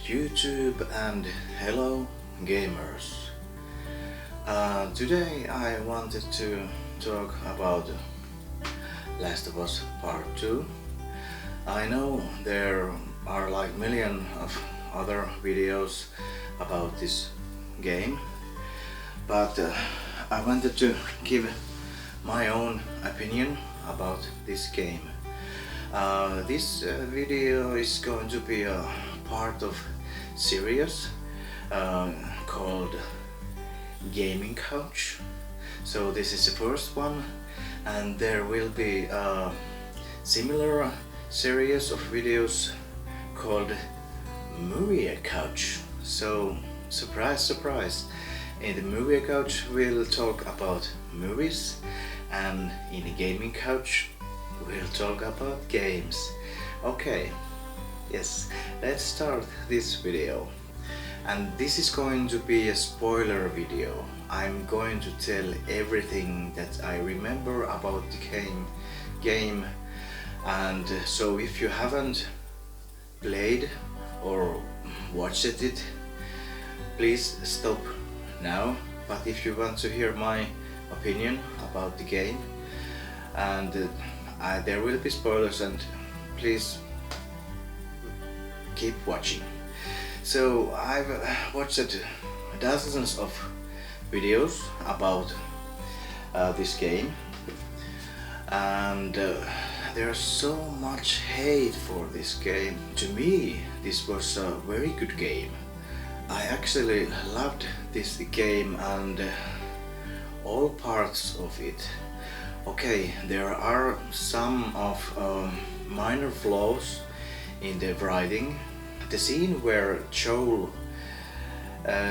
YouTube and hello gamers. Today I wanted to talk about Last of Us Part 2. I know there are like million of other videos about this game, but I wanted to give my own opinion about this game. This video is going to be a part of series called Gaming Couch. So this is the first one, and there will be a similar series of videos called Movie Couch. So surprise, surprise, in the Movie Couch we'll talk about movies, and in the Gaming Couch we'll talk about games. Okay, yes, let's start this video. And this is going to be a spoiler video. I'm going to tell everything that I remember about the game. And so if you haven't played or watched it, please stop now. But if you want to hear my opinion about the game, and there will be spoilers, and please keep watching. So I've watched dozens of videos about this game, and there's so much hate for this game. To me, this was a very good game. I actually loved this game and all parts of it. Okay, there are some of minor flaws in the writing. The scene where Joel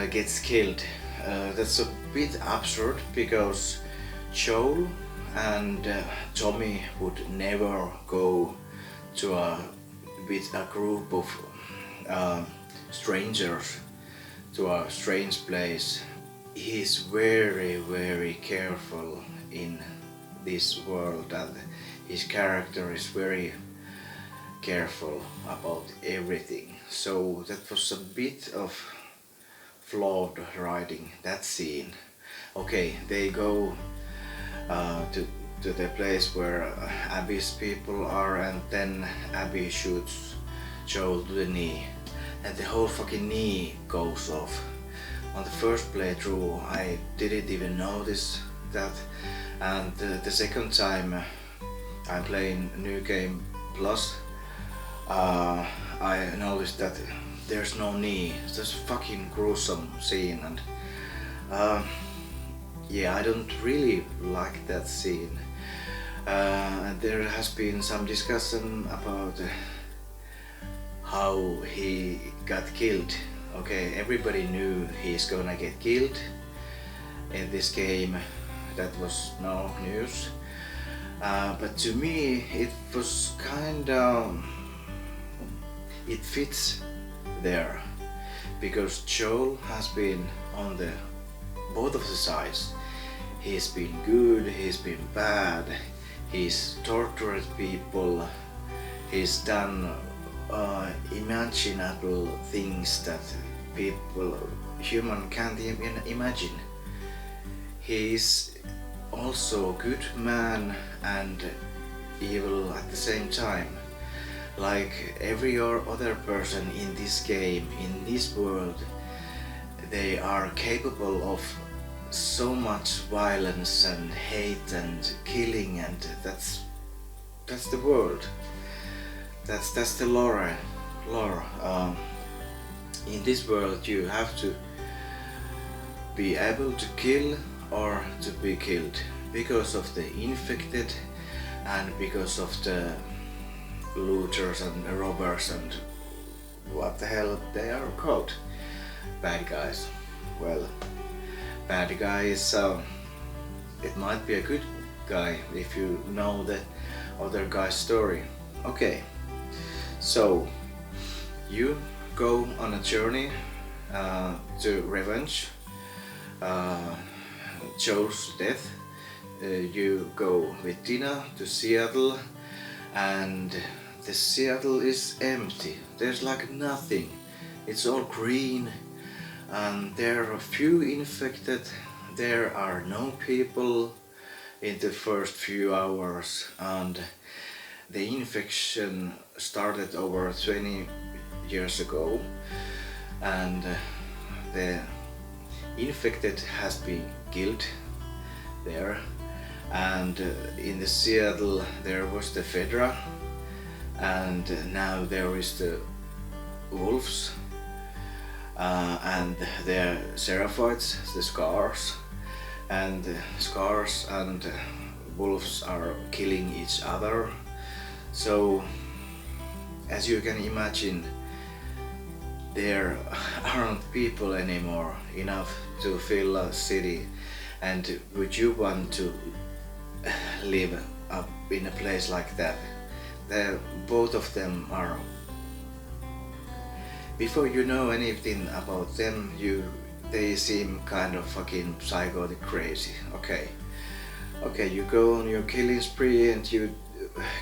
gets killed, that's a bit absurd, because Joel and Tommy would never go with a group of strangers to a strange place. He's very careful in this world, and his character is very careful about everything. So that was a bit of flawed writing, that scene. Okay, they go to the place where Abby's people are, and then Abby shoots Joel to the knee, and the whole fucking knee goes off. On the first playthrough I didn't even notice that, and the second time I'm playing New Game Plus, I noticed that there's no knee. It's just fucking gruesome scene, and yeah, I don't really like that scene. There has been some discussion about how he got killed. Okay, everybody knew he's gonna get killed in this game. That was no news. But to me it was kinda, it fits there, because Joel has been on the both of the sides. He's been good, he's been bad, he's tortured people, he's done unimaginable things that human can't even imagine. He's also a good man and evil at the same time. Like every other person in this game, in this world, they are capable of so much violence and hate and killing, and that's the world. That's the lore. In this world you have to be able to kill or to be killed, because of the infected and because of the looters and robbers and what the hell they are called, bad guys. Well, bad guy is it might be a good guy if you know the other guy's story. Okay, so you go on a journey to revenge Joel's death. You go with Tina to Seattle, and the Seattle is empty. There's like nothing. It's all green and there are few infected. There are no people in the first few hours, and the infection started over 20 years ago, and the infected has been killed there. And in the Seattle there was the Fedra, and now there is the wolves, and the Seraphites, the scars, and scars and wolves are killing each other. So as you can imagine, there aren't people anymore enough to fill a city. And would you want to live up in a place like that? Both of them are, before you know anything about them, they seem kind of fucking psychotic crazy. Okay, you go on your killing spree and you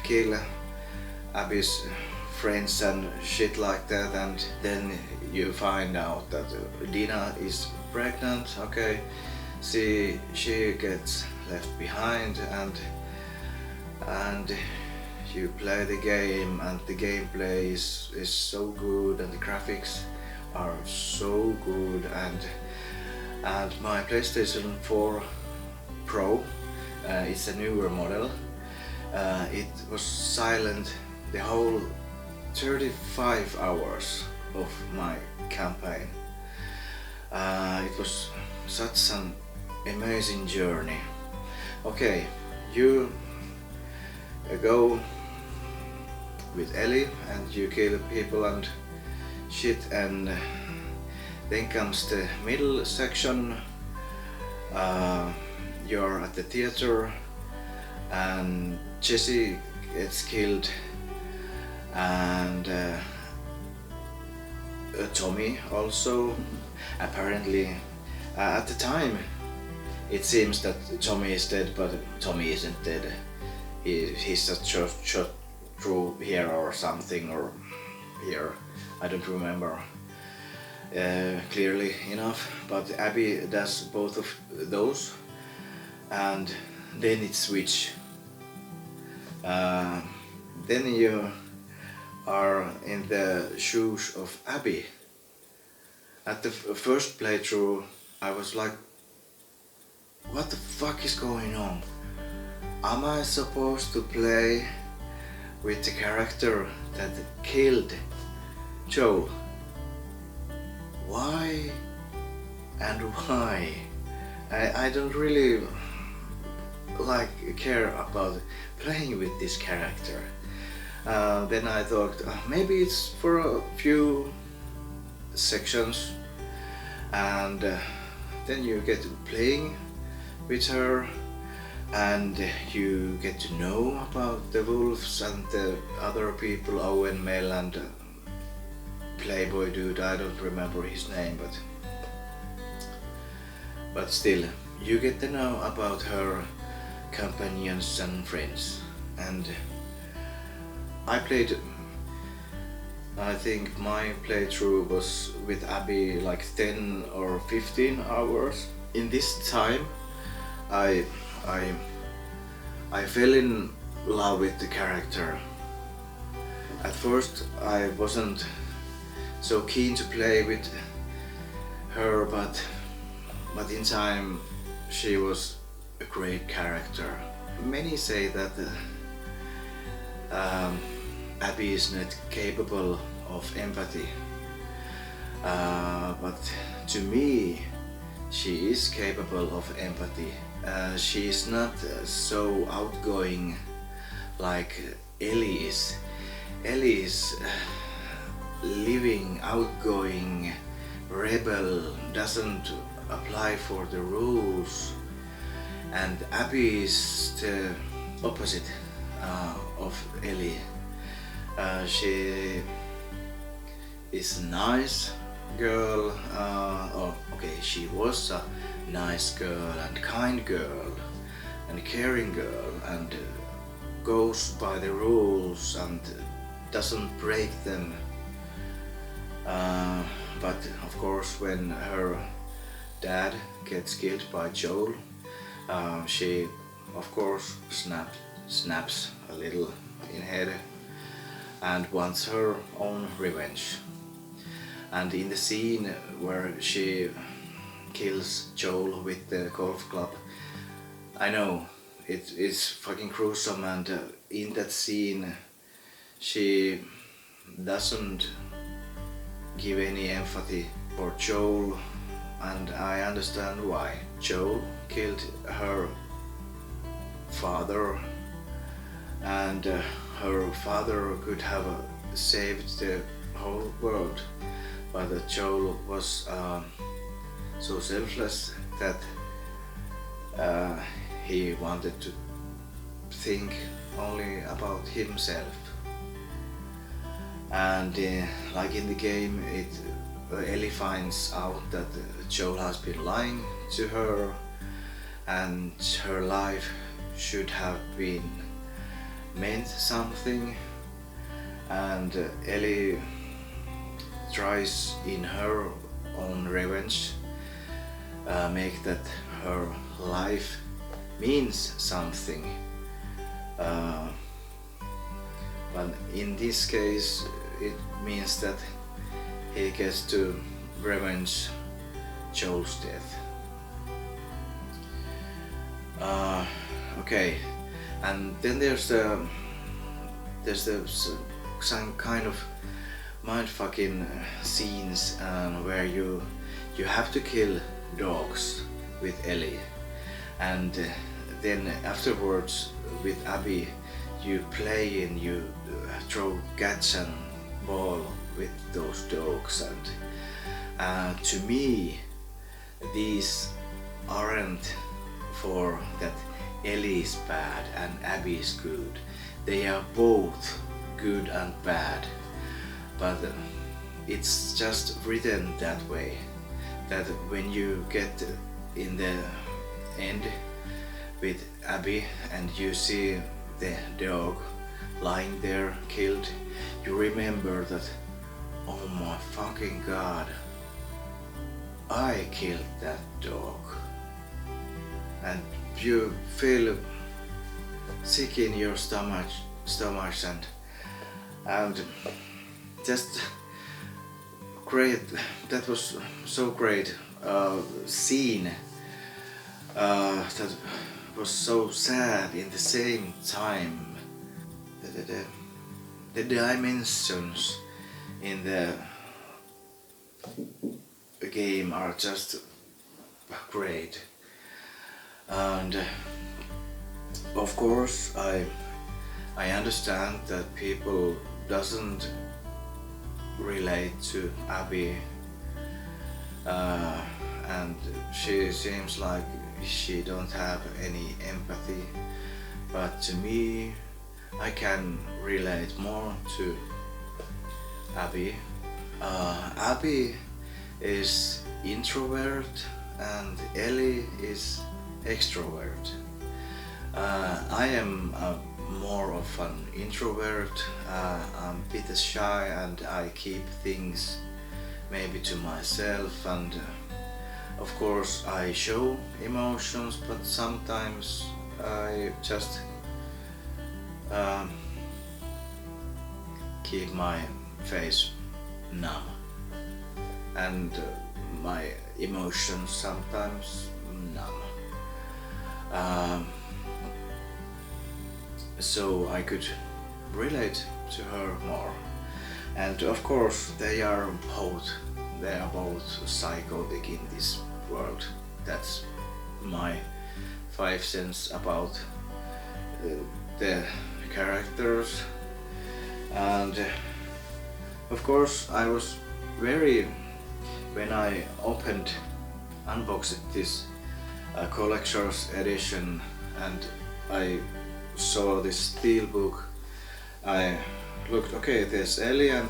kill Abby's friends and shit like that, and then you find out that Dina is pregnant. Okay, she gets left behind, and you play the game, and the gameplay is so good, and the graphics are so good, and my PlayStation 4 Pro, it's a newer model, it was silent the whole 35 hours of my campaign. It was such an amazing journey. Okay, you go with Ellie and you kill people and shit, and then comes the middle section. You're at the theater and Jesse gets killed, and Tommy also. Apparently at the time it seems that Tommy is dead, but Tommy isn't dead. He's just shot through here or something, or here, I don't remember clearly enough, but Abby does both of those, and then it switch. Then you are in the shoes of Abby. At the first playthrough I was like, what the fuck is going on? Am I supposed to play with the character that killed Joel? Why and why? I don't really care about playing with this character. Then I thought maybe it's for a few sections, and then you get playing with her and you get to know about the wolves and the other people, Owen, Mel, and Playboy dude, I don't remember his name, but still you get to know about her companions and friends. And I played, I think my playthrough was with Abby like 10 or 15 hours. In this time I fell in love with the character. At first I wasn't so keen to play with her, but in time she was a great character. Many say that Abby is not capable of empathy, but to me she is capable of empathy. She is not so outgoing like Ellie is. Ellie is living, outgoing, rebel, doesn't apply for the rules, and Abby is the opposite of Ellie. She is a nice girl, she was a nice girl and kind girl and caring girl, and goes by the rules and doesn't break them. But of course, when her dad gets killed by Joel, she of course snaps a little in head and wants her own revenge. And in the scene where she kills Joel with the golf club, I know it is fucking gruesome, and in that scene she doesn't give any empathy for Joel, and I understand why. Joel killed her father, and her father could have saved the whole world, but Joel was so selfless that he wanted to think only about himself. And like in the game, Ellie finds out that Joel has been lying to her, and her life should have been meant something, and Ellie tries in her own revenge make that her life means something, but in this case it means that he gets to revenge Joel's death. Okay, and then there's some kind of mindfucking scenes where you have to kill dogs with Ellie, and then afterwards with Abby you play and you throw catch and ball with those dogs, and to me these aren't for that Ellie is bad and Abby is good. They are both good and bad, but it's just written that way, that when you get in the end with Abby and you see the dog lying there killed, you remember that, oh my fucking god, I killed that dog. And you feel sick in your stomach and just great. That was so great scene that was so sad in the same time. The dimensions in the game are just great, and of course I understand that people doesn't relate to Abby, and she seems like she don't have any empathy, but to me I can relate more to Abby. Abby is introvert and Ellie is extrovert. I am more of an introvert. I'm a bit shy and I keep things maybe to myself, and of course I show emotions, but sometimes I just keep my face numb, and my emotions sometimes numb. So I could relate to her more. And of course they are both psychotic in this world. That's my 5 cents about the characters. And of course I was very, when I unboxed this collector's edition and I saw this steelbook, I looked, okay, there's Ellie, and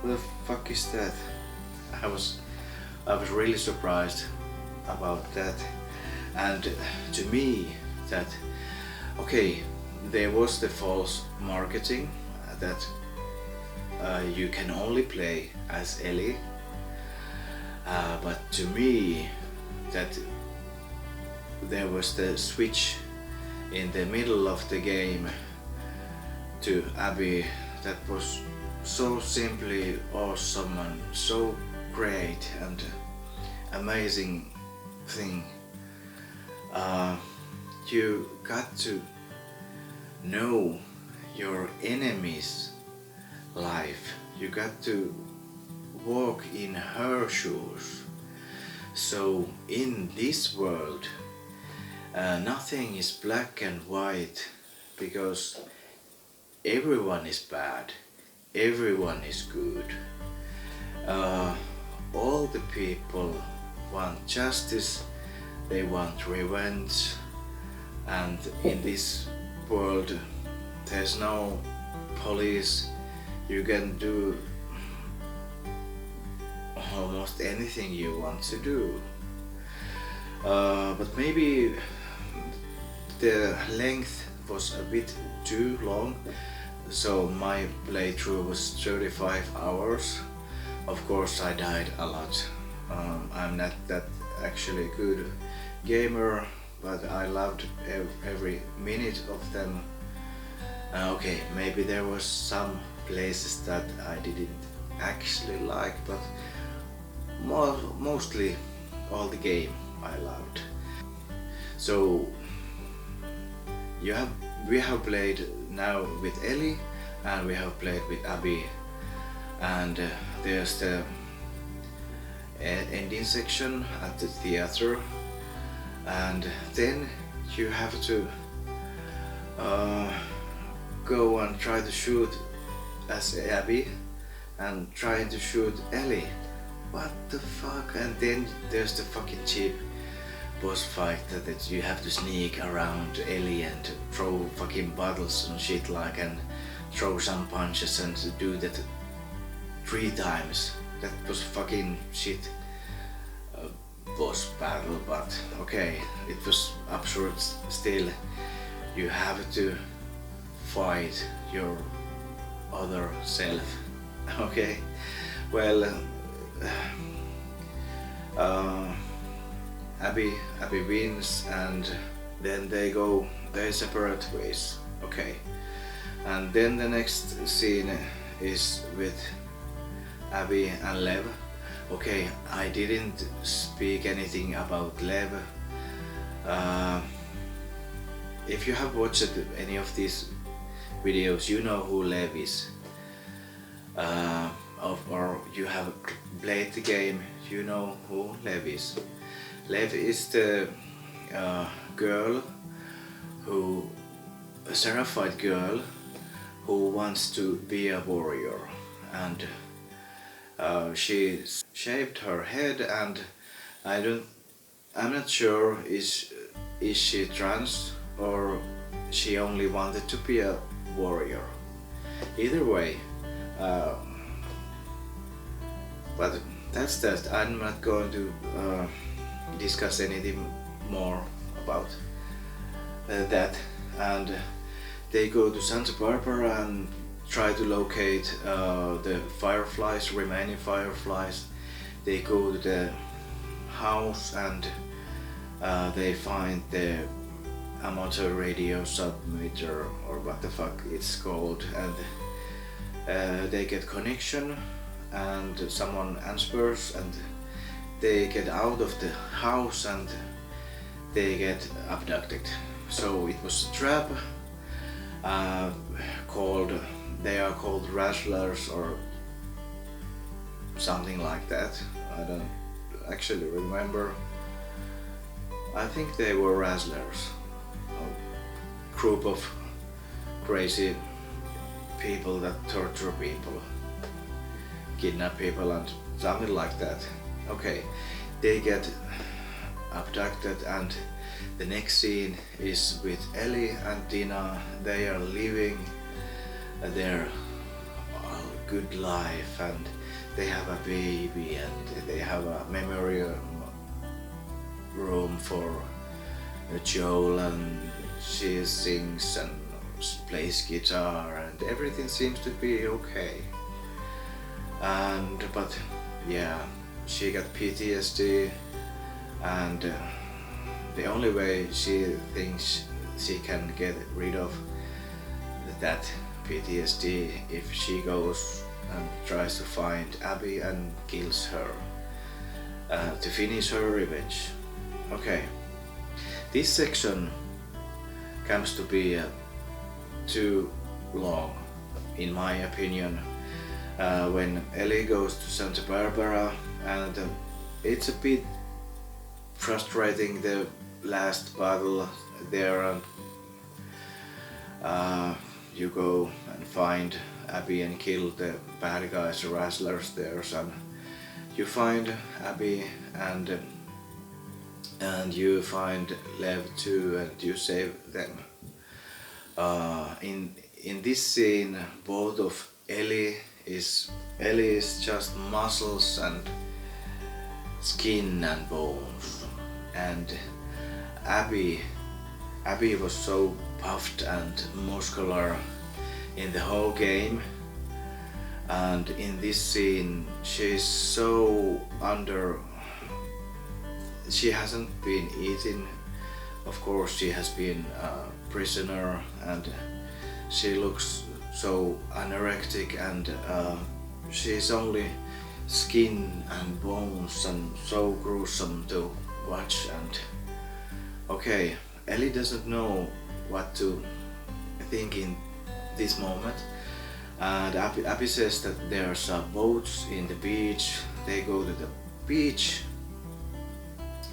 who the fuck is that? I was really surprised about that. And to me that, okay, there was the false marketing that you can only play as Ellie, but to me that there was the switch in the middle of the game to Abby that was so simply awesome and so great and amazing thing. You got to know your enemy's life. You got to walk in her shoes. So in this world, nothing is black and white, because everyone is bad, everyone is good. All the people want justice, they want revenge, and in this world there's no police. You can do almost anything you want to do. But maybe the length was a bit too long, so my playthrough was 35 hours. Of course I died a lot. I'm not that actually good gamer, but I loved every minute of them. Okay, maybe there was some places that I didn't actually like, but mostly all the game I loved. So we have played now with Ellie and we have played with Abby, and there's the ending section at the theater, and then you have to go and try to shoot as Abby and trying to shoot Ellie. What the fuck? And then there's the fucking cheap boss fight that you have to sneak around Ellie and throw fucking bottles and shit like, and throw some punches and do that 3 times. That was fucking shit boss battle, but okay, it was absurd still. You have to fight your other self. Okay, well, Abby wins, and then they go their separate ways. Okay, and then the next scene is with Abby and Lev. Okay, I didn't speak anything about Lev. If you have watched any of these videos, you know who Lev is. Or you have played the game, you know who Lev is. Lev is the girl who, a Seraphied girl who wants to be a warrior, and she shaved her head, and I'm not sure is she trans or she only wanted to be a warrior. Either way, but that's that. I'm not going to discuss anything more about that. And they go to Santa Barbara and try to locate the fireflies, remaining fireflies. They go to the house and they find the amateur radio submitter, or what the fuck it's called, and they get connection and someone answers, and they get out of the house and they get abducted. So it was a trap they are called wrestlers or something like that. I don't actually remember. I think they were wrestlers, a group of crazy people that torture people, kidnap people and something like that. Okay, they get abducted, and the next scene is with Ellie and Dina. They are living their good life, and they have a baby, and they have a memory room for Joel, and she sings and plays guitar, and everything seems to be okay. But yeah, she got PTSD, and the only way she thinks she can get rid of that PTSD if she goes and tries to find Abby and kills her to finish her revenge. Okay, this section comes to be too long, in my opinion, when Ellie goes to Santa Barbara, and it's a bit frustrating, the last battle there. You go and find Abby and kill the bad guys, the wrestlers there, and you find Abby and you find Lev too, and you save them. In this scene, both of Ellie is just muscles and skin and bones, and Abby was so puffed and muscular in the whole game, and in this scene she's so she hasn't been eating. Of course, she has been a prisoner, and she looks so anorectic, and she's only skin and bones and so gruesome to watch. And okay, Ellie doesn't know what to think in this moment, and Abby says that there's boats in the beach. They go to the beach,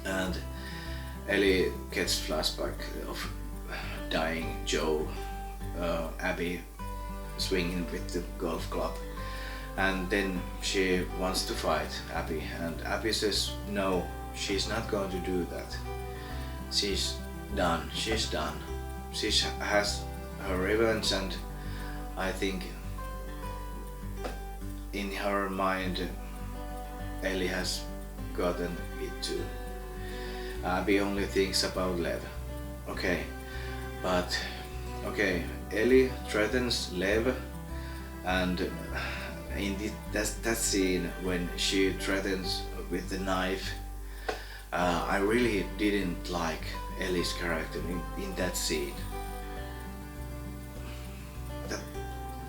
and Ellie gets flashback of dying Joe, Abby swinging with the golf club, and then she wants to fight Abby, and Abby says no, she's not going to do that. She's done. She has her revenge, and I think in her mind Ellie has gotten it too. Abby only thinks about Lev. Okay, but okay, Ellie threatens Lev, and in that scene when she threatens with the knife, I really didn't like Ellie's character in that scene.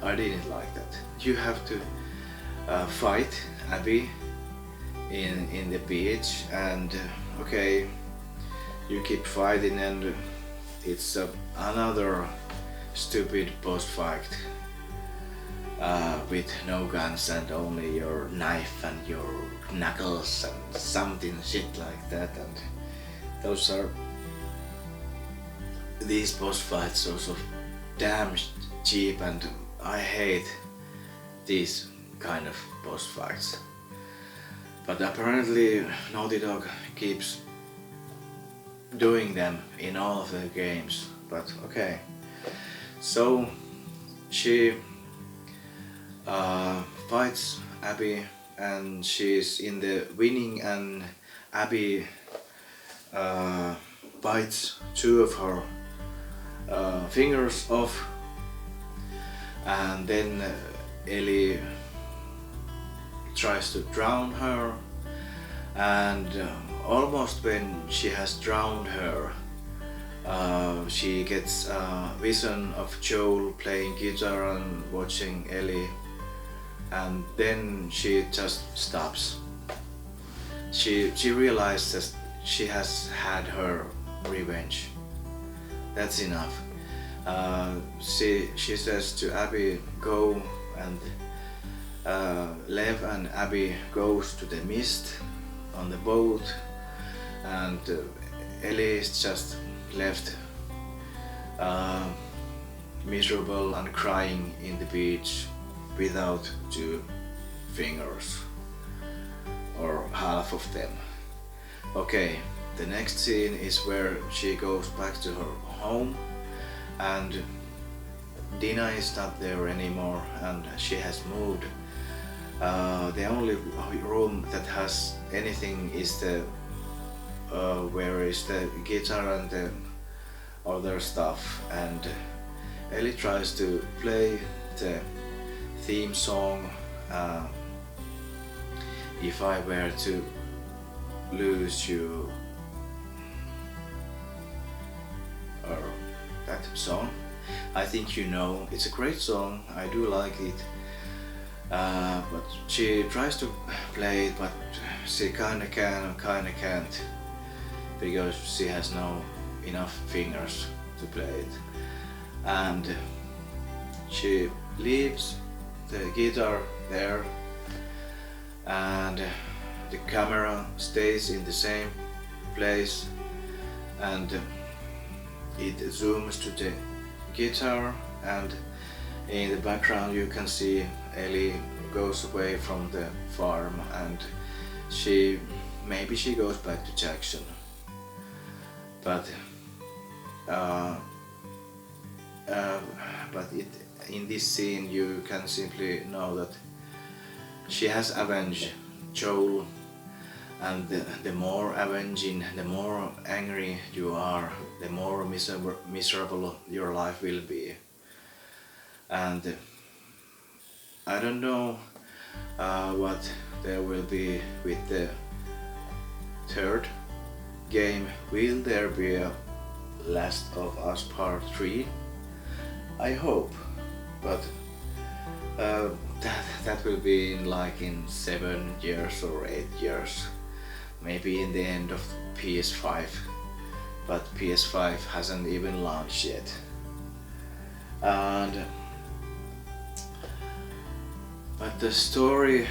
I didn't like that. You have to fight Abby in the beach, and okay, you keep fighting, and it's another stupid boss fight with no guns and only your knife and your knuckles and something shit like that. And these boss fights are so damn cheap, and I hate these kind of boss fights. But apparently Naughty Dog keeps doing them in all of the games. But okay, so she fights Abby, and she's in the winning, and Abby bites two of her fingers off, and then Ellie tries to drown her, and almost when she has drowned her, she gets a vision of Joel playing guitar and watching Ellie, and then she just stops. She realizes she has had her revenge. That's enough. She says to Abby, go, and Lev and Abby goes to the mist on the boat, and Ellie is just left miserable and crying in the beach without two fingers, or half of them. Okay, the next scene is where she goes back to her home, and Dina is not there anymore, and she has moved. The only room that has anything is the where is the guitar and the other stuff, and Ellie tries to play the theme song if I were to lose you, or that song, I think you know, it's a great song, I do like it, but she tries to play it, but she kinda can and kinda can't, because she has no enough fingers to play it, and she leaves the guitar there, and the camera stays in the same place, and it zooms to the guitar, and in the background you can see Ellie goes away from the farm, and maybe she goes back to Jackson, but in this scene you can simply know that she has avenged Joel, and the more avenging, the more angry you are, the more miserable your life will be. And I don't know what there will be with the third game. Will there be a Last of Us Part 3? I hope, but that will be in 7 years or 8 years, maybe in the end of PS5, but PS5 hasn't even launched yet. But the story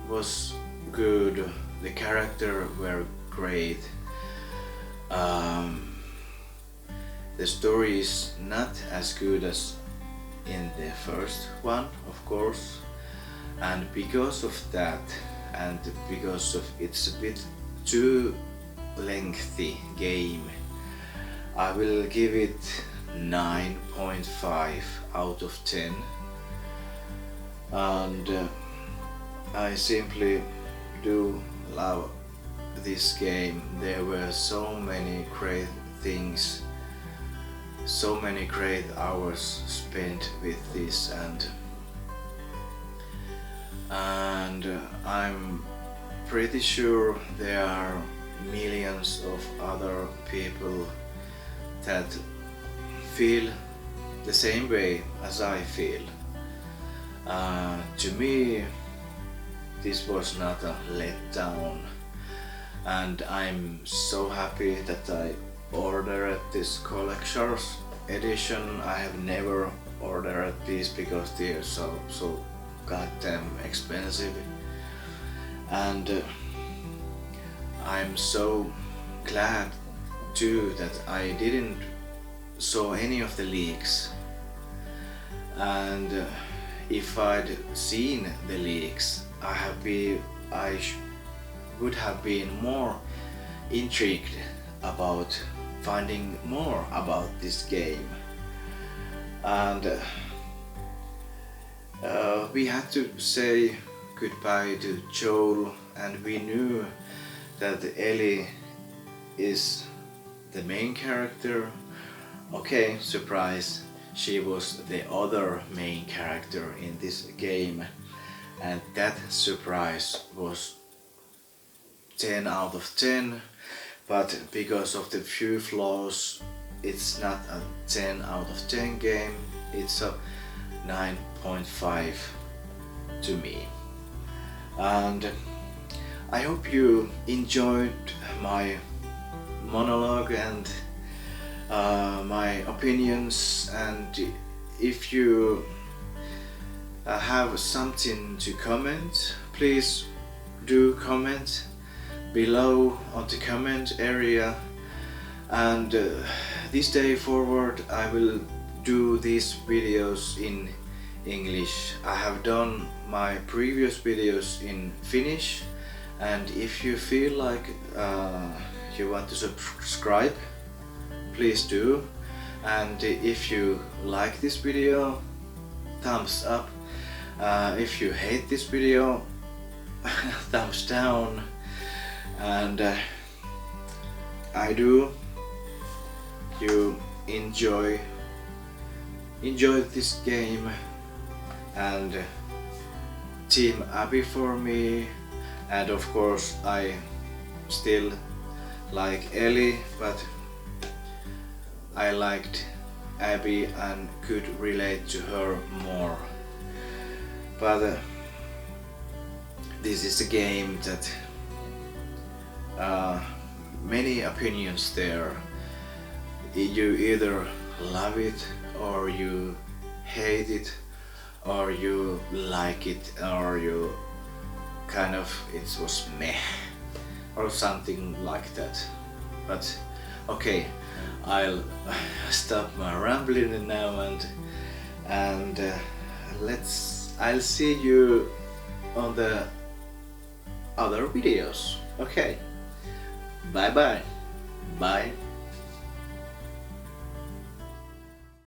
was good, the characters were great. The story is not as good as in the first one, of course, and because of that, and because of it's a bit too lengthy game, I will give it 9.5 out of 10, and I simply do love this game. There were so many great things, so many great hours spent with this, and I'm pretty sure there are millions of other people that feel the same way as I feel. To me, this was not a letdown, and I'm so happy that I ordered this collector's edition. I have never ordered these because they are so goddamn expensive, and I'm so glad too that I didn't saw any of the leaks, and if I'd seen the leaks, I would have been more intrigued about finding more about this game, and we had to say goodbye to Joel, and we knew that Ellie is the main character. Okay, surprise, she was the other main character in this game, and that surprise was 10 out of 10, but because of the few flaws, it's not a 10 out of 10 game, it's a 9.5 to me. And I hope you enjoyed my monologue and my opinions, and if you have something to comment, please do comment below on the comment area, and this day forward I will do these videos in English. I have done my previous videos in Finnish, and if you feel like you want to subscribe, please do, and if you like this video, thumbs up. If you hate this video, thumbs down. And I do you enjoy this game, and Team Abby for me, and of course I still like Ellie, but I liked Abby and could relate to her more. But this is a game that many opinions there. You either love it or you hate it, or you like it, or you kind of it was meh or something like that. But okay, I'll stop my rambling now and I'll see you on the other videos. Okay, bye bye.